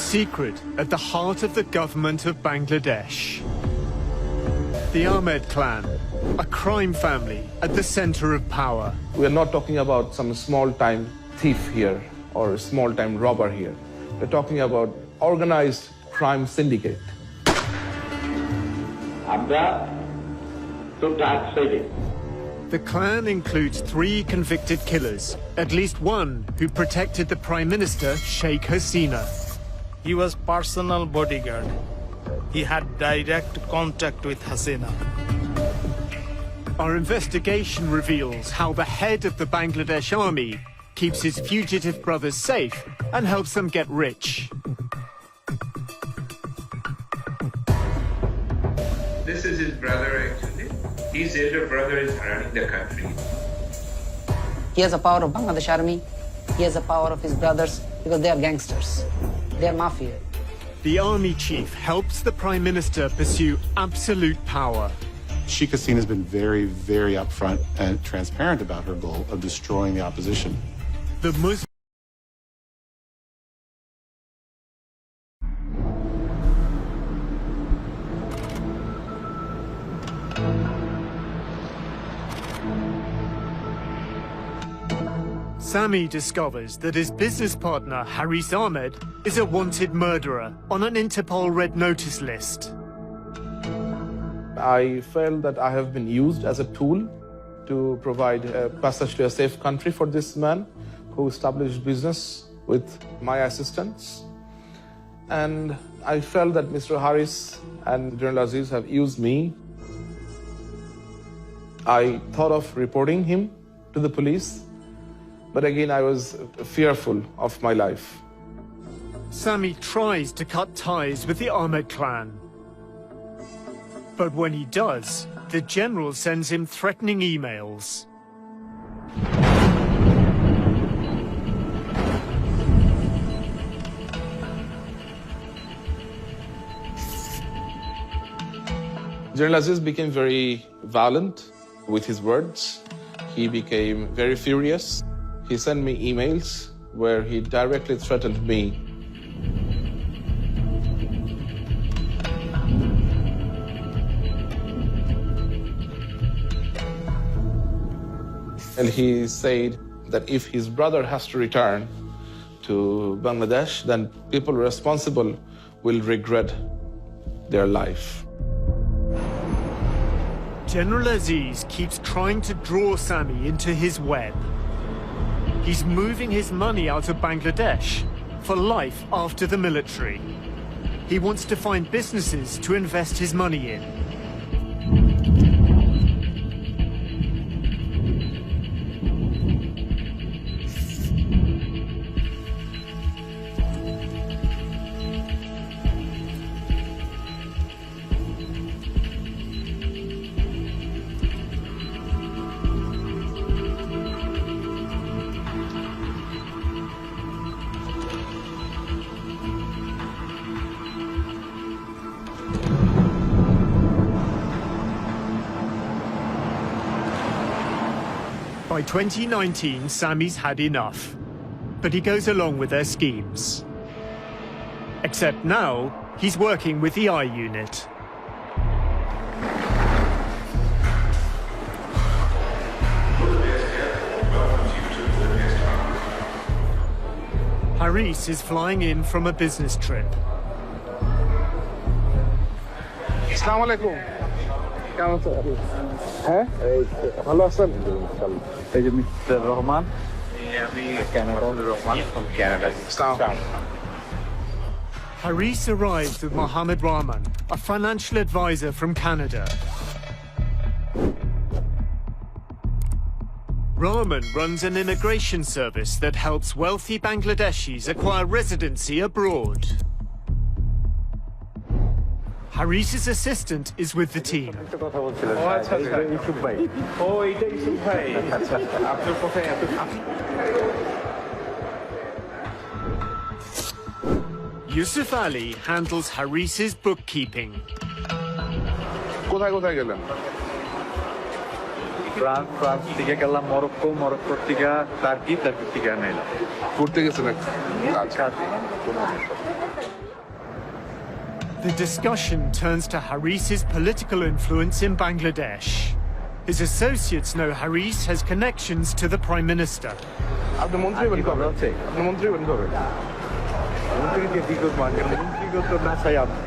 secret at the heart of the government of Bangladesh. The Ahmed clan, a crime family at the center of power. We are not talking about some small-time thief here or a small-time robber here. We're talking about organized crime syndicate. The clan includes 3 convicted killers, at least one who protected the Prime Minister, Sheikh Hasina. He was personal bodyguard. He had direct contact with Hasina. Our investigation reveals how the head of the Bangladesh army keeps his fugitive brothers safe and helps them get rich. This is his brother actually. His elder brother is running the country. He has the power of Bangladesh army. He has the power of his brothers because they are gangsters. They are mafia. The army chief helps the Prime Minister pursue absolute power. Sheikh Hasina has been very, very upfront and transparent about her goal of destroying the opposition. The Muslim Sami discovers that his business partner, Haris Ahmed, is a wanted murderer on an Interpol Red Notice list. I felt that I have been used as a tool to provide a passage to a safe country for this man who established business with my assistance. And I felt that Mr. Haris and General Aziz have used me. I thought of reporting him to the police, but again I was fearful of my life. Sami tries to cut ties with the Ahmed clan. But when he does, the general sends him threatening emails. General Aziz became very violent with his words. He became very furious. He sent me emails where he directly threatened me. And he said that if his brother has to return to Bangladesh, then people responsible will regret their life. General Aziz keeps trying to draw Sami into his web. He's moving his money out of Bangladesh for life after the military. He wants to find businesses to invest his money in. By 2019, Sami's had enough, but he goes along with their schemes. Except now, he's working with the I unit. Haris is flying in from a business trip. Assalamu alaikum. হ্যাঁ ভালো আছেন এই যে mister Rahman আমি Rahman from Canada. Haris arrives with Mohammed Rahman, a financial advisor from Canada. Rahman runs an immigration service that helps wealthy Bangladeshis acquire residency abroad. Haris's assistant is with the team. Yusuf Ali handles Haris's bookkeeping. কোথায় কোথায় গেলেন? France থেকে গেলাম Morocco থেকে turkey থেকে নাইলাম। ঘুরতে গেছেন? আচ্ছা। The discussion turns to Haris's political influence in Bangladesh. His associates know Haris has connections to the Prime Minister. আপনি মন্ত্রী হবেন কবে? আপনি মন্ত্রী হবেন কবে? মন্ত্রীকে কি করবো আগে? মন্ত্রীকে তো না চাই আপনি।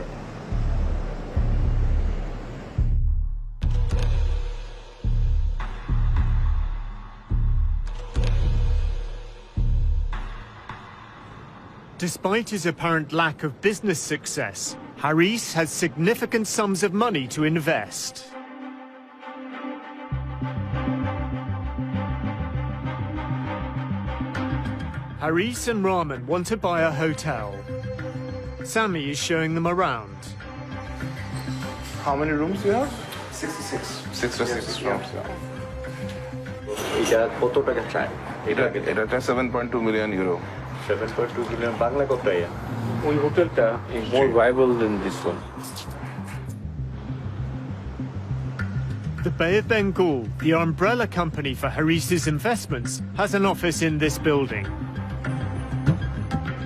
Despite his apparent lack of business success, Haris has significant sums of money to invest. Haris and Rahman want to buy a hotel. Sami is showing them around. How many rooms you have? 66. 66 rooms. এটা কত টাকা চাই? এটা 7.2 million euro. 7.2 billion Bangla কত টাকা? ওই হোটেলটা is more viable than this one. The Bay of Bengal, the umbrella company for Haris's investments, has an office in this building.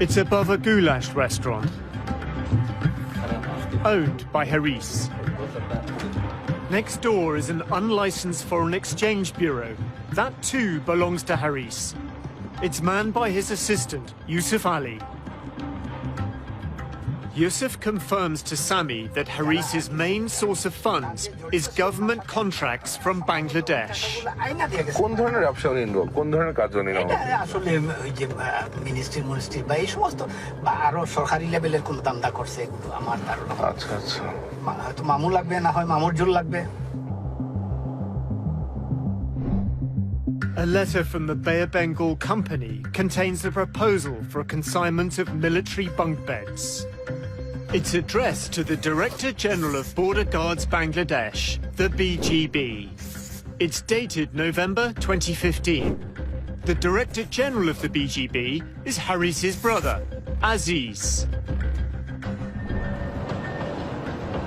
It's above a goulash restaurant, owned by Haris. Next door is an unlicensed foreign exchange bureau. That too belongs to Haris. It's manned by his assistant, Yusuf Ali. Yusuf confirms to Sami that Haris's main source of funds is government contracts from Bangladesh. কোন ধরনের ব্যবসা উনি involve? কোন ধরনের কাজ উনি involve? আসলে ওই যে মিনিস্ট্রি বা এই সমস্ত বা আরো সরকারি লেভেলের কোন দান্দা করছে আমার ধারণা। আচ্ছা আচ্ছা। হয়তো মামু লাগবে, না হয় মামুর জোর লাগবে। A letter from the Bay of Bengal company contains a proposal for a consignment of military bunk beds. It's addressed to the Director General of Border Guards Bangladesh, the BGB. It's dated November 2015. The Director General of the BGB is Haris's brother, Aziz.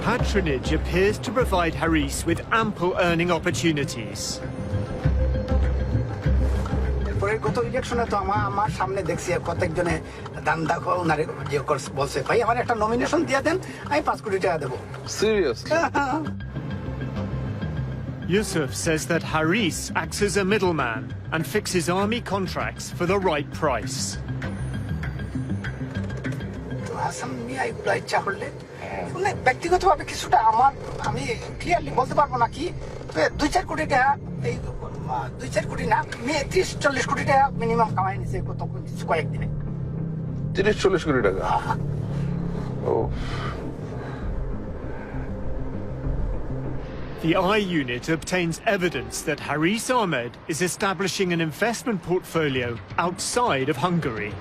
Patronage appears to provide Haris with ample earning opportunities. গত ইলেকশনে তো আমার সামনে দেখছি কতজনে দান্দা ওনারে যে বলছে ভাই আমার একটা নমিনেশন দিয়ে দেন, আমি 5 কোটি টাকা দেবো। Seriously? Yusuf says that Haris acts as a middleman and fixes army contracts for the right price. তো হাসান মিয়া এগুলো ইচ্ছা করলে মানে ব্যক্তিগতভাবে কিছুটা আমি ক্লিয়ারলি বলতে পারবো না কি 2-4 কোটি টাকা, এই 2-4 কোটি না 30-40 কোটি টাকা মিনিমাম কামাই নিছে কয়েকদিনে। 30-40 কোটি টাকা? Oh. The I unit obtains evidence that Haris Ahmed is establishing an investment portfolio outside of Hungary.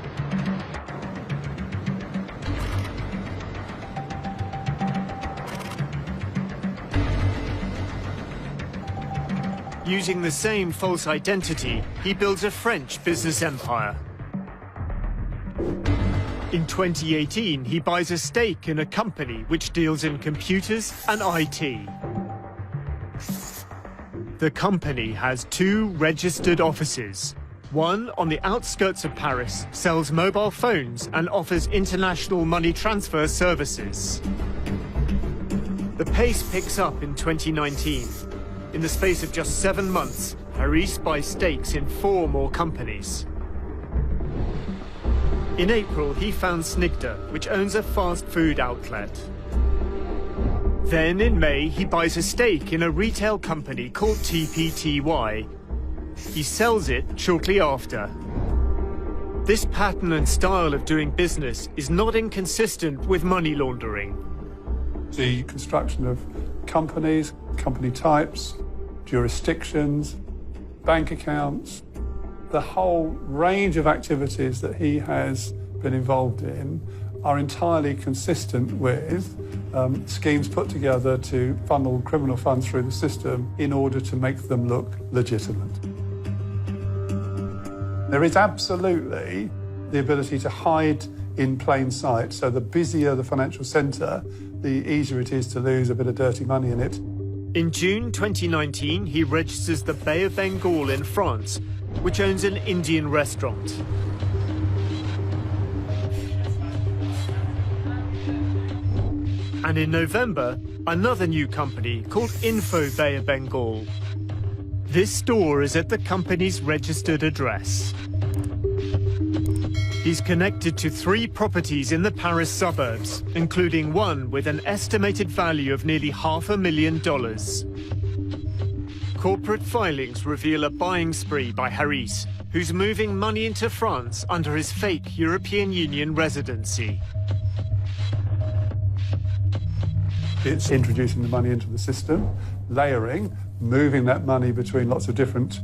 Using the same false identity, he builds a French business empire. In 2018, he buys a stake in a company which deals in computers and IT. The company has 2 registered offices. One on the outskirts of Paris sells mobile phones and offers international money transfer services. The pace picks up in 2019. In the space of just 7 months, Haris buys stakes in 4 more companies. In April, he found Snigdha, which owns a fast food outlet. Then in May, he buys a stake in a retail company called TPTY. He sells it shortly after. This pattern and style of doing business is not inconsistent with money laundering. The construction of companies, company types, jurisdictions, bank accounts, the whole range of activities that he has been involved in are entirely consistent with schemes put together to funnel criminal funds through the system in order to make them look legitimate. There is absolutely the ability to hide in plain sight, so the busier the financial centre, the easier it is to lose a bit of dirty money in it. In June 2019, he registers the Bay of Bengal in France, which owns an Indian restaurant. And in November, another new company called Info Bay of Bengal. This store is at the company's registered address. He's connected to 3 properties in the Paris suburbs, including one with an estimated value of nearly $500,000. Corporate filings reveal a buying spree by Haris, who's moving money into France under his fake European Union residency. It's introducing the money into the system, layering, moving that money between lots of different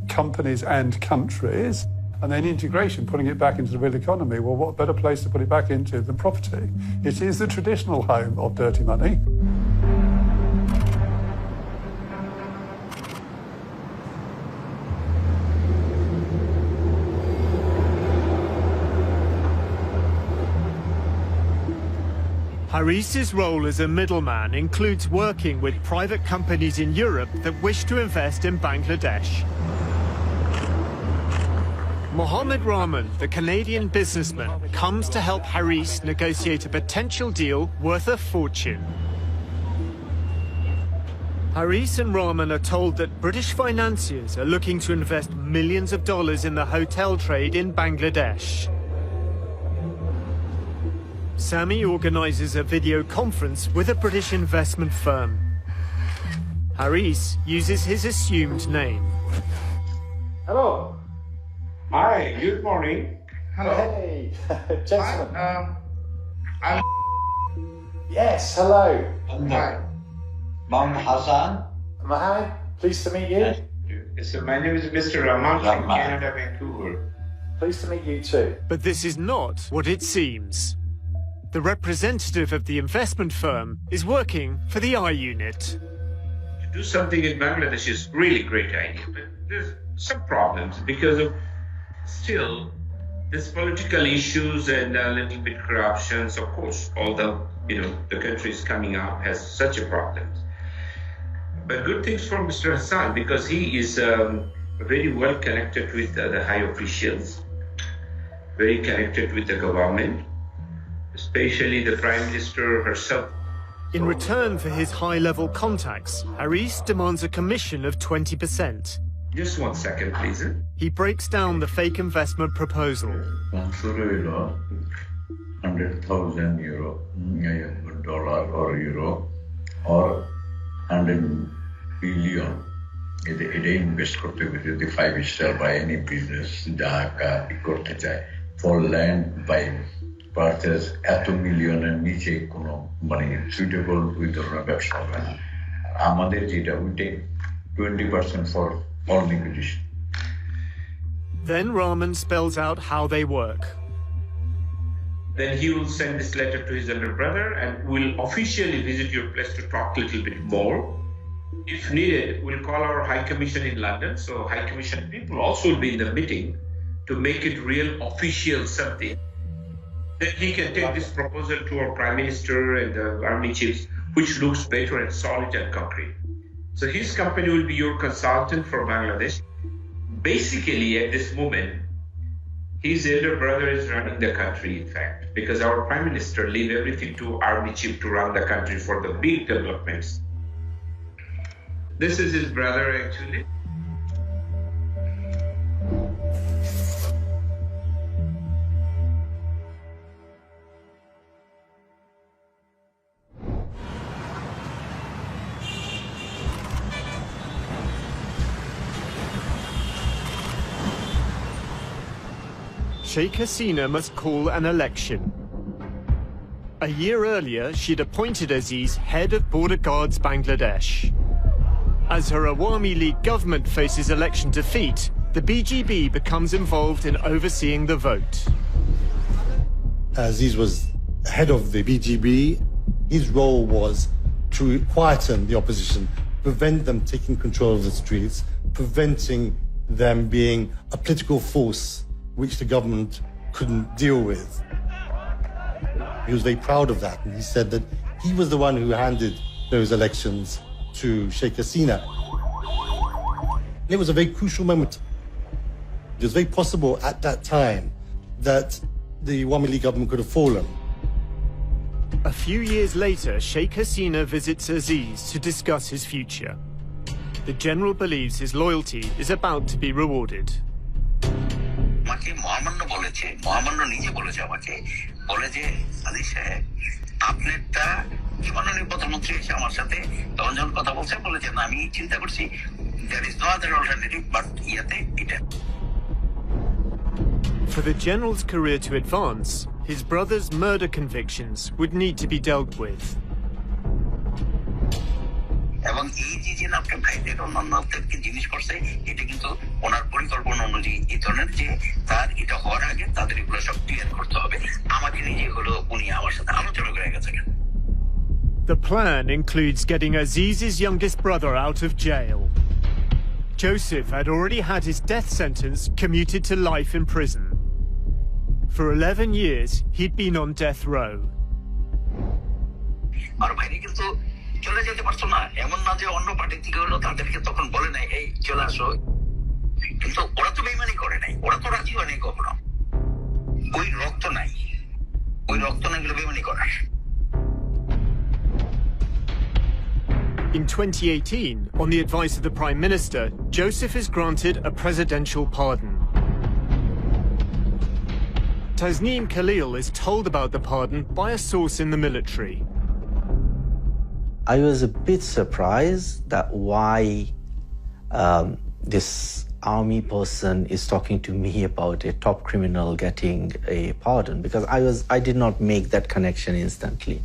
companies and countries, and then integration, putting it back into the real economy. Well, what better place to put it back into than property? It is the traditional home of dirty money. Haris's role as a middleman includes working with private companies in Europe that wish to invest in Bangladesh. Mohammed Rahman, the Canadian businessman, comes to help Haris negotiate a potential deal worth a fortune. Haris and Rahman are told that British financiers are looking to invest millions of dollars in the hotel trade in Bangladesh. Sami organizes a video conference with a British investment firm. Haris uses his assumed name. Hello. Hi, good morning. Hello. Hey, gentlemen. I'm Yes, hello. Hi. Mom Hassan. Mohammed, pleased to meet you. So my name is Mr. Rahman from Canada, Vancouver. Pleased to meet you too. But this is not what it seems. The representative of the investment firm is working for the I unit. To do something in Bangladesh is really great idea, but there's some problems because of still there's political issues and a little bit corruptions. Of course, although the country is coming up has such a problem. But good things for Mr. Hassan because he is very well connected with the high officials, very connected with the government, especially the Prime Minister herself. In return for his high-level contacts, Haris demands a commission of 20%. Just 1 second, please. He breaks down the fake investment proposal. 100,000 euro, dollar or euro, or 100 billion. এটা invest করতে হবে যদি 5 star বা any business যাহা করতে চায় for land by purchase এত মিলিয়নের নিচে কোনো মানে সুইটেবল ওই ধরনের ব্যবসা হবে না আমাদের যেটা we take 20% for all negotiation. Then Rahman spells out how they work. Then he will send this letter to his elder brother and will officially visit your place to talk a little bit more. If needed, we'll call our High Commission in London. So High Commission people also will be in the meeting to make it real official something. Then he can take this proposal to our Prime Minister and the army chiefs, which looks better and solid and concrete. So his company will be your consultant for Bangladesh. Basically, at this moment, his elder brother is running the country, in fact, because our Prime Minister leave everything to army chief to run the country for the big developments. This is his brother, actually. Sheikh Hasina must call an election. A year earlier, she'd appointed Aziz head of Border Guards Bangladesh. As her Awami League government faces election defeat, the BGB becomes involved in overseeing the vote. Aziz was head of the BGB. His role was to quieten the opposition, prevent them taking control of the streets, preventing them being a political force which the government couldn't deal with. He was very proud of that, and he said that he was the one who handed those elections to Sheikh Hasina. It was a very crucial moment. It was very possible at that time that the Awami League government could have fallen. A few years later, Sheikh Hasina visits Aziz to discuss his future. The general believes his loyalty is about to be rewarded. There is no other alternative but For the general's career to advance, his brother's murder convictions would need to be dealt with. এবং এই যে আপনার ভাইদের অন্যান্য জিনিস করছে এটা কিন্তু ওনার পরিকল্পনা অনুযায়ী এই ধরনের যে তার এটা হওয়ার আগে তাদের এগুলো সব ক্লিয়ার করতে হবে আমাকে নিজে হলো উনি আমার সাথে আলোচনা করে গেছেন The plan includes getting Aziz's youngest brother out of jail. Joseph had already had his death sentence commuted to life in prison. For 11 years, he'd been on death row. আর ভাইরে কিন্তু চলে যেতে পারতো না এমন না যে অন্য পার্টি থেকে হলো তাদেরকে তখন বলে নাই এই চলে আসো কিন্তু ওরা তো বেইমানি করে নাই ওরা তো রাজি হয় নাই কখনো ওই রক্ত নাই গেলে বেইমানি করে In 2018, on the advice of the Prime Minister, Joseph is granted a presidential pardon. Tasneem Khalil is told about the pardon by a source in the military. I was a bit surprised that why this army person is talking to me about a top criminal getting a pardon, because I did not make that connection instantly.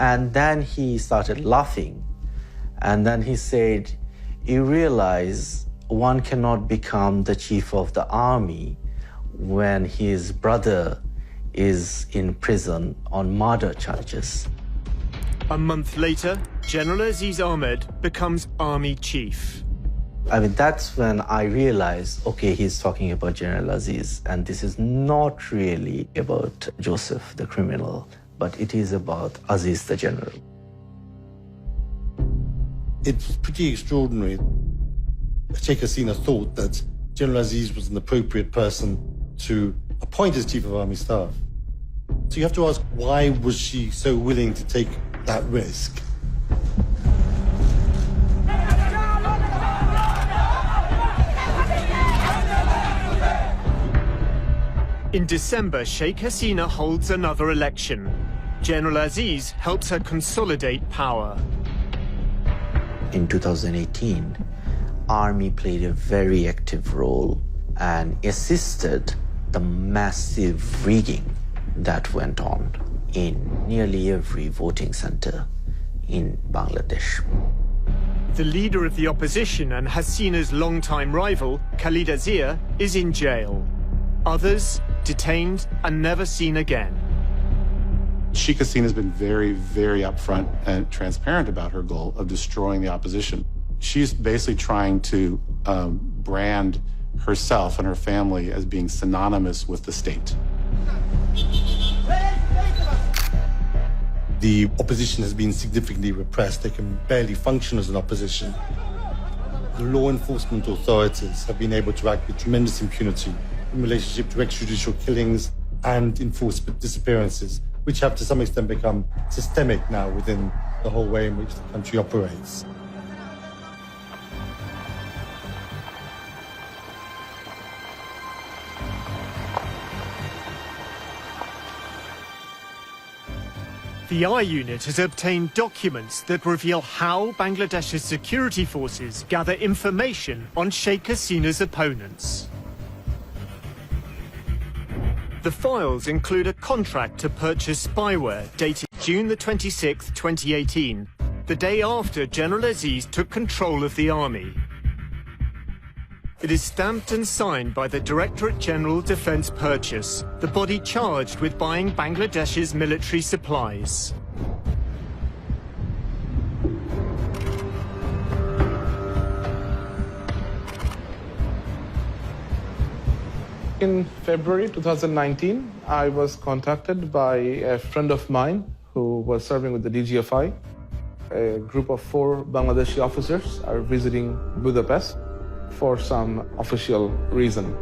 And then he started laughing. And then he said, you realize one cannot become the chief of the army when his brother is in prison on murder charges. A month later, General Aziz Ahmed becomes army chief. I mean, that's when I realized, okay, he's talking about General Aziz, and this is not really about Joseph, the criminal, but it is about Aziz, the general. It's pretty extraordinary. Sheikh Hasina thought that General Aziz was an appropriate person to appoint as Chief of Army Staff. So you have to ask, why was she so willing to take that risk? In December, Sheikh Hasina holds another election. General Aziz helps her consolidate power. In 2018, Army played a very active role and assisted the massive rigging that went on in nearly every voting center in Bangladesh. The leader of the opposition and Hasina's longtime rival, Khalida Zia, is in jail. Others detained and never seen again. Sheikh Hasina has been very, very upfront and transparent about her goal of destroying the opposition. She's basically trying to brand herself and her family as being synonymous with the state. The opposition has been significantly repressed. They can barely function as an opposition. The law enforcement authorities have been able to act with tremendous impunity in relationship to extrajudicial killings and enforced disappearances, which have to some extent become systemic now within the whole way in which the country operates. The I Unit has obtained documents that reveal how Bangladesh's security forces gather information on Sheikh Hasina's opponents. The files include a contract to purchase spyware dated June the 26th, 2018, the day after General Aziz took control of the army. It is stamped and signed by the Directorate General Defence Purchase, the body charged with buying Bangladesh's military supplies. In February 2019, I was contacted by a friend of mine who was serving with the DGFI. A group of 4 Bangladeshi officers are visiting Budapest for some official reason.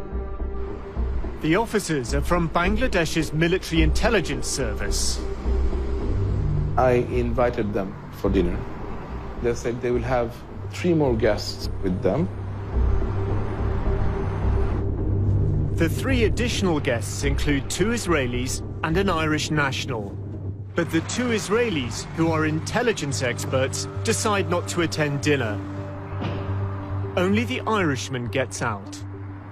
The officers are from Bangladesh's military intelligence service. I invited them for dinner. They said they will have 3 more guests with them. The 3 additional guests include 2 Israelis and an Irish national. But the 2 Israelis, who are intelligence experts, decide not to attend dinner. Only the Irishman gets out.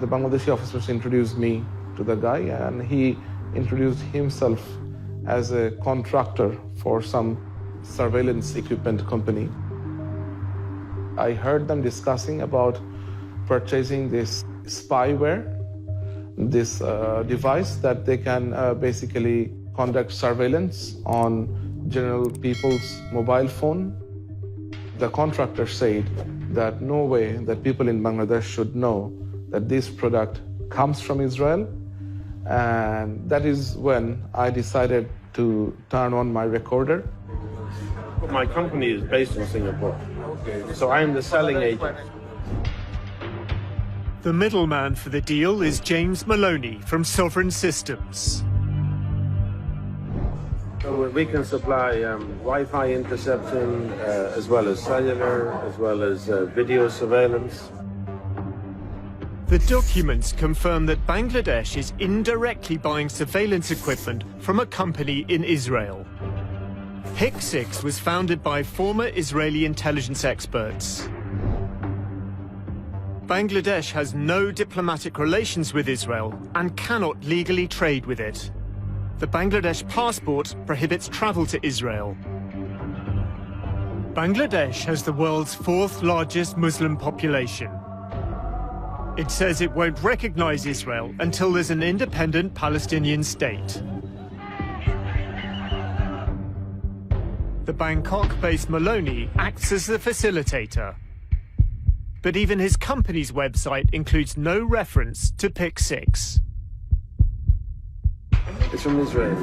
The Bangladeshi officers introduced me to the guy, and he introduced himself as a contractor for some surveillance equipment company. I heard them discussing about purchasing this spyware, this device that they can basically conduct surveillance on general people's mobile phone. The contractor said that no way that people in Bangladesh should know that this product comes from Israel. And that is when I decided to turn on my recorder. My company is based in Singapore, so I am the selling agent. The middleman for the deal is James Maloney from Sovereign Systems. So we can supply Wi-Fi interception, as well as cellular, as well as video surveillance. The documents confirm that Bangladesh is indirectly buying surveillance equipment from a company in Israel. PIC6 was founded by former Israeli intelligence experts. Bangladesh has no diplomatic relations with Israel and cannot legally trade with it. The Bangladesh passport prohibits travel to Israel. Bangladesh has the world's 4th largest Muslim population. It says it won't recognize Israel until there's an independent Palestinian state. The Bangkok-based Maloney acts as the facilitator. But even his company's website includes no reference to PIC6. It's from Israel,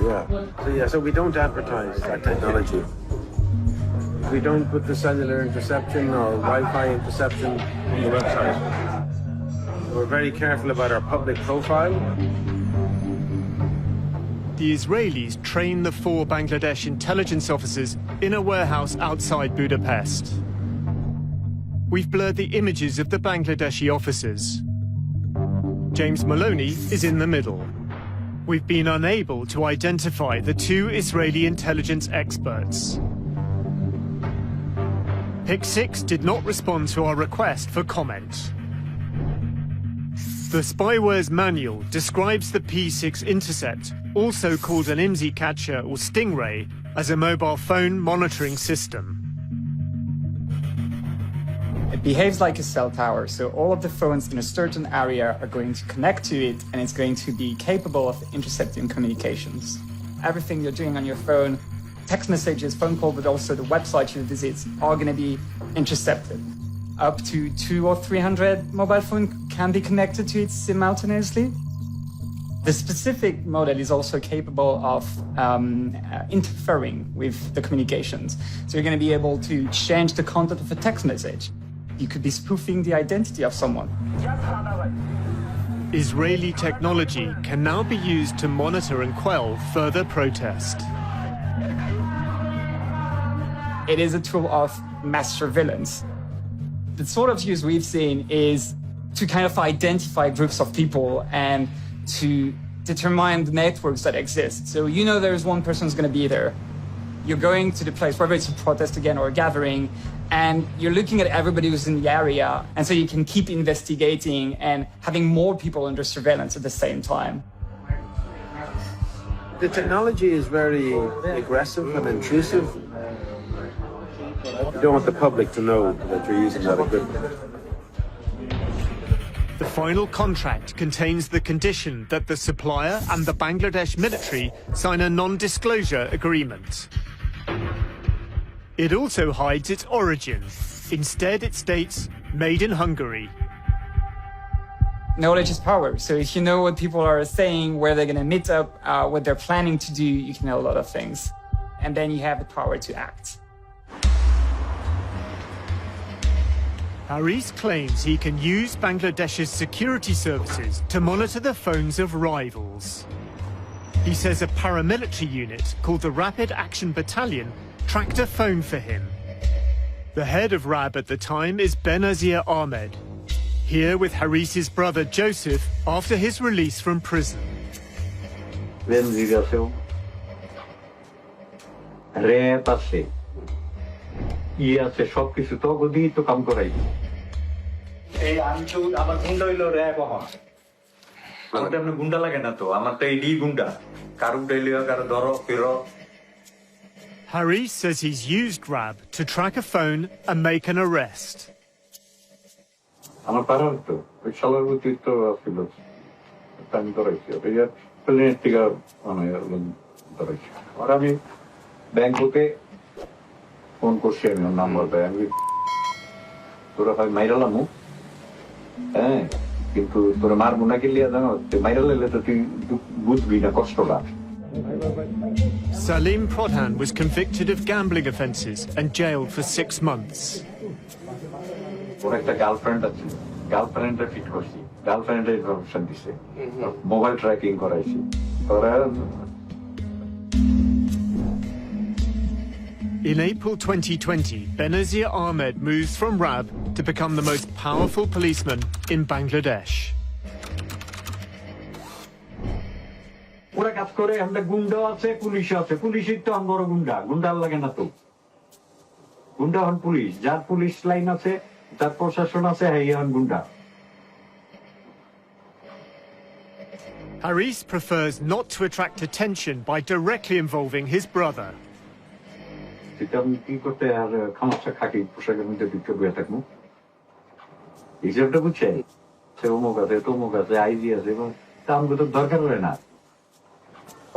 yeah. So we don't advertise that technology. We don't put the cellular interception or Wi-Fi interception on the website. We're very careful about our public profile. The Israelis train the 4 Bangladesh intelligence officers in a warehouse outside Budapest. We've blurred the images of the Bangladeshi officers. James Maloney is in the middle. We've been unable to identify the 2 Israeli intelligence experts. PIC6 did not respond to our request for comment. The spyware's manual describes the P6 intercept, also called an IMSI catcher or Stingray, as a mobile phone monitoring system. It behaves like a cell tower, so all of the phones in a certain area are going to connect to it, and it's going to be capable of intercepting communications. Everything you're doing on your phone, text messages, phone call, but also the website you visit, are going to be intercepted. Up to 200 or 300 mobile phones can be connected to it simultaneously. The specific model is also capable of interfering with the communications. So you're going to be able to change the content of a text message. You could be spoofing the identity of someone. Israeli technology can now be used to monitor and quell further protest. It is a tool of mass surveillance. The sort of use we've seen is to kind of identify groups of people and to determine the networks that exist. So you know there's one person who's going to be there. You're going to the place, whether it's a protest again or a gathering, and you're looking at everybody who's in the area, and so you can keep investigating and having more people under surveillance at the same time. The technology is very aggressive and intrusive. You don't want the public to know that you're using that equipment. The final contract contains the condition that the supplier and the Bangladesh military sign a non-disclosure agreement. It also hides its origin. Instead, it states, made in Hungary. Knowledge is power. So if you know what people are saying, where they're going to meet up, what they're planning to do, you can know a lot of things. And then you have the power to act. Haris claims he can use Bangladesh's security services to monitor the phones of rivals. He says a paramilitary unit called the Rapid Action Battalion tracked a phone for him. The head of RAB at the time is Benazir Ahmed, here with Haris's brother Joseph after his release from prison. RAB আছে ই আছে সবকিছু তো গদি তো কাম করাই এই আমি তো আমার গুন্ডা হইলো RAB আমার তো এমনি গুন্ডা লাগে না তো আমার তো এই গুন্ডা কারু ডেলিয়া কারো ধরো ফেরো Haris says he's used RAB to track a phone and make an arrest. আমার পারার তো ওই শালার প্রতি তো ছিল আমি করাইছি ওই প্লেন থেকে মানে করাইছি আর আমি ব্যাংকে ফোন করছি আমি নাম্বার দেয় আমি তোরা ভাই মাইরালামু হ্যাঁ কিন্তু তোরা মারবো না কি লিয়া জানো মাইরালে তো তুই বুঝবি না কষ্টটা Salim Prodhan was convicted of gambling offences and jailed for 6 months. ওর একটা গার্লফ্রেন্ড আছে গার্লফ্রেন্ডে ফিট করছি গার্লফ্রেন্ডে ইনফরমেশন দিছে মোবাইল ট্র্যাকিং করাইছি তোরা In April 2020, Benazir Ahmed moves from RAB to become the most powerful policeman in Bangladesh. ওরা কাজ করে আমরা গুন্ডা আছে পুলিশ আছে পুলিশের তো বড় গুন্ডা গুন্ডার লাগে না তো গুন্ডা হন পুলিশ যার পুলিশ লাইন আছে যার প্রশাসন আছে হ্যাঁ হন গুন্ডা Haris prefers not to attract attention by directly involving his brother. সেটা আমি কি করতে আর খামাচা খাকি পোশাকের মধ্যে ঢুকে বয়ে থাকবো হিসাবটা বুঝছে সে অমুক আছে তমুক আছে আইডি আছে এবং তা আমাকে তো দরকার হয় না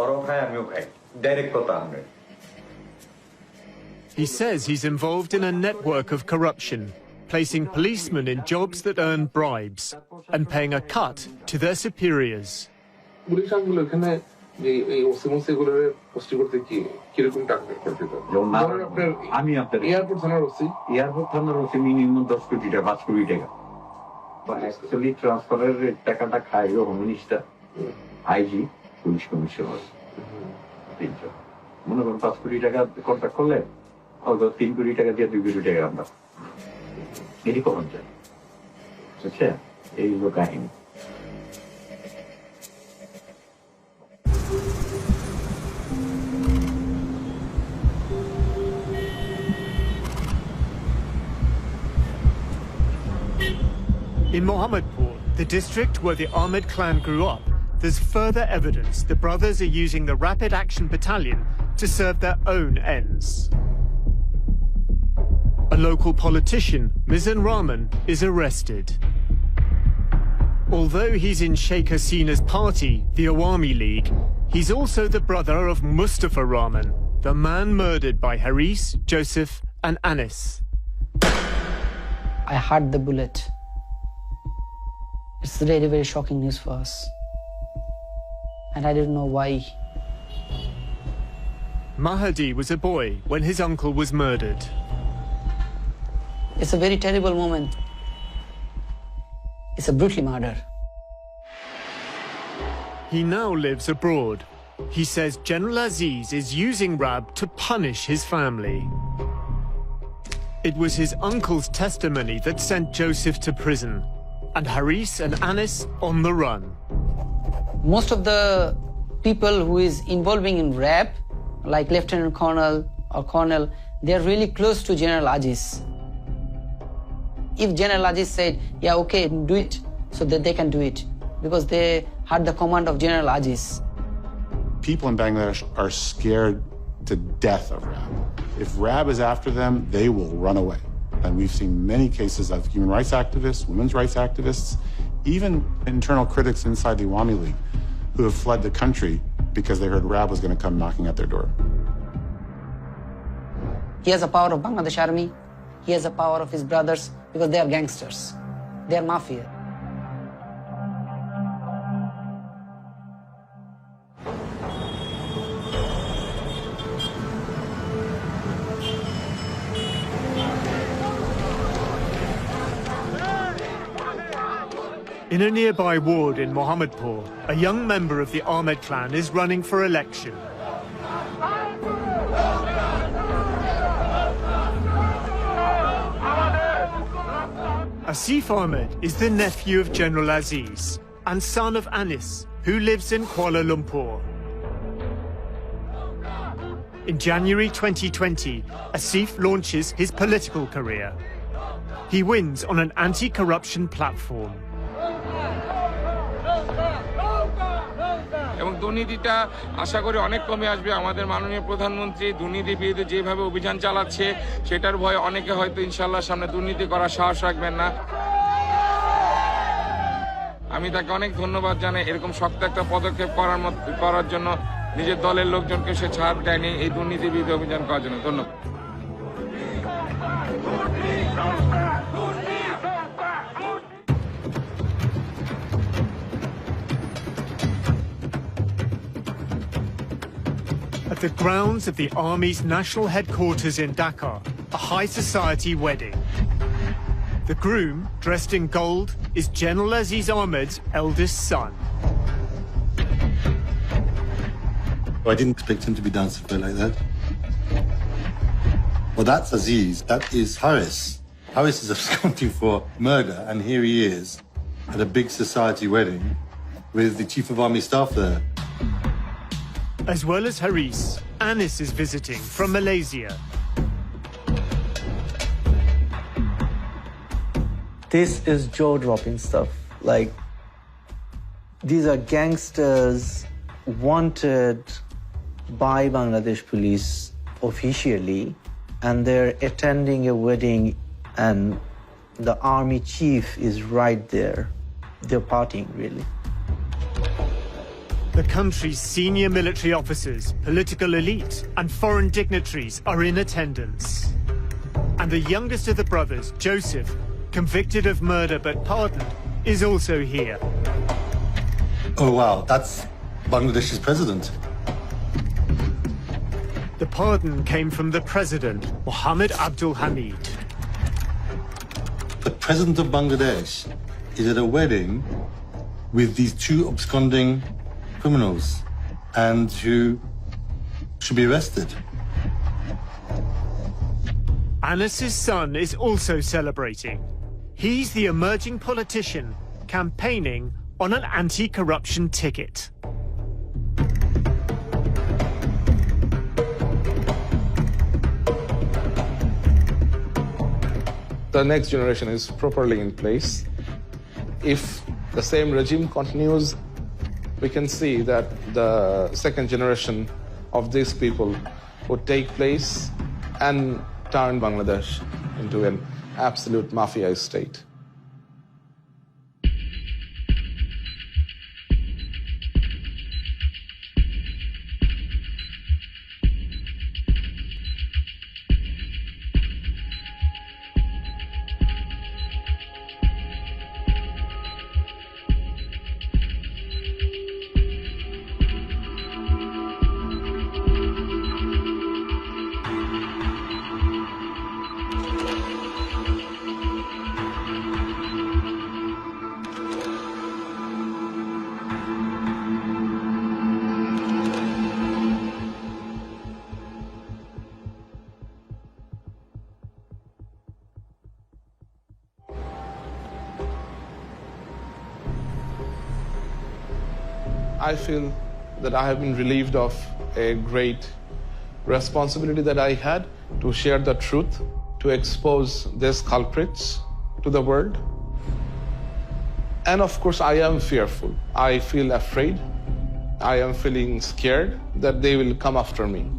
ওরাও খায় আমিও খাই ডাইরেক্ট কথা আমরা He says he's involved in a network of corruption, placing policemen in jobs that earn bribes and paying a cut to their superiors. আমি আপনার এয়ারপোর্ট থানার ওসি মিনিমাম 10 কোটি টাকা 5 কোটি টাকা অ্যাকচুয়ালি ট্রান্সফারের টাকাটা খায় home minister IG police commissioner তিনজন মনে করেন 5 কোটি টাকা কন্ট্রাক্ট করলে হয়তো 3 কোটি টাকা দিয়ে 2 কোটি টাকা আমরা এটি কখন যায় বুঝছেন এই হলো কাহিনী In Mohammadpur, the district where the Ahmed clan grew up, there's further evidence the brothers are using the Rapid Action Battalion to serve their own ends. A local politician, Mizan Rahman, is arrested. Although he's in Sheikh Hasina's party, the Awami League, he's also the brother of Mustafa Rahman, the man murdered by Haris, Joseph and Anis. I heard the bullet. It's really very shocking news for us. And I don't know why. Mahadi was a boy when his uncle was murdered. It's a very terrible moment. It's a brutal murder. He now lives abroad. He says General Aziz is using RAB to punish his family. It was his uncle's testimony that sent Joseph to prison, and Haris and Anis on the run. Most of the people who is involving in RAB, like Lieutenant Colonel or Colonel, they are really close to General Aziz. If General Aziz said, yeah, okay, do it, so that they can do it, because they had the command of General Aziz. People in Bangladesh are scared to death of RAB. If RAB is after them, they will run away. And we've seen many cases of human rights activists, women's rights activists, even internal critics inside the Awami League who have fled the country because they heard RAB was going to come knocking at their door. He has the power of Bangladesh Army. He has the power of his brothers because they are gangsters. They are mafia. In a nearby ward in Mohammadpur, a young member of the Ahmed clan is running for election. Asif Ahmed is the nephew of General Aziz and son of Anis, who lives in Kuala Lumpur. In January 2020, Asif launches his political career. He wins on an anti-corruption platform. এবং দুর্নীতিটা আশা করি অনেক কমে আসবে। আমাদের মাননীয় প্রধানমন্ত্রী দুর্নীতি বিরুদ্ধে যেভাবে অভিযান চালাচ্ছে সেটার ভয়ে অনেকে হয়তো ইনশাআল্লাহ সামনে দুর্নীতি করার সাহস রাখবেন না। আমি তাকে অনেক ধন্যবাদ জানাই এরকম শক্ত একটা পদক্ষেপ করার জন্য, নিজের দলের লোকজনকে সে ছাড় দেয়নি এই দুর্নীতি বিরুদ্ধে অভিযান করার জন্য। ধন্যবাদ। At the grounds of the Army's national headquarters in Dhaka, a high society wedding. The groom, dressed in gold, is General Aziz Ahmed's eldest son. I didn't expect him to be dancing for like that. Well, that's Aziz. That is Harris. Harris is absconding for murder, and here he is at a big society wedding with the Chief of Army Staff there. As well as Haris, Anis is visiting from Malaysia. This is jaw-dropping stuff. Like, these are gangsters wanted by Bangladesh police officially, and they're attending a wedding and the army chief is right there. They're partying, really. The country's senior military officers, political elite, and foreign dignitaries are in attendance. And the youngest of the brothers, Joseph, convicted of murder but pardoned, is also here. Oh, wow, that's Bangladesh's president. The pardon came from the president, Mohammed Abdul Hamid. The president of Bangladesh is at a wedding with these two absconding criminals and who should be arrested. Anis's son is also celebrating. He's the emerging politician campaigning on an anti-corruption ticket. The next generation is properly in place. If the same regime continues, we can see that the second generation of these people would take place and turn Bangladesh into an absolute mafia state. I feel that I have been relieved of a great responsibility that I had to share the truth, to expose these culprits to the world. And of course, I am fearful. I feel afraid. I am feeling scared that they will come after me.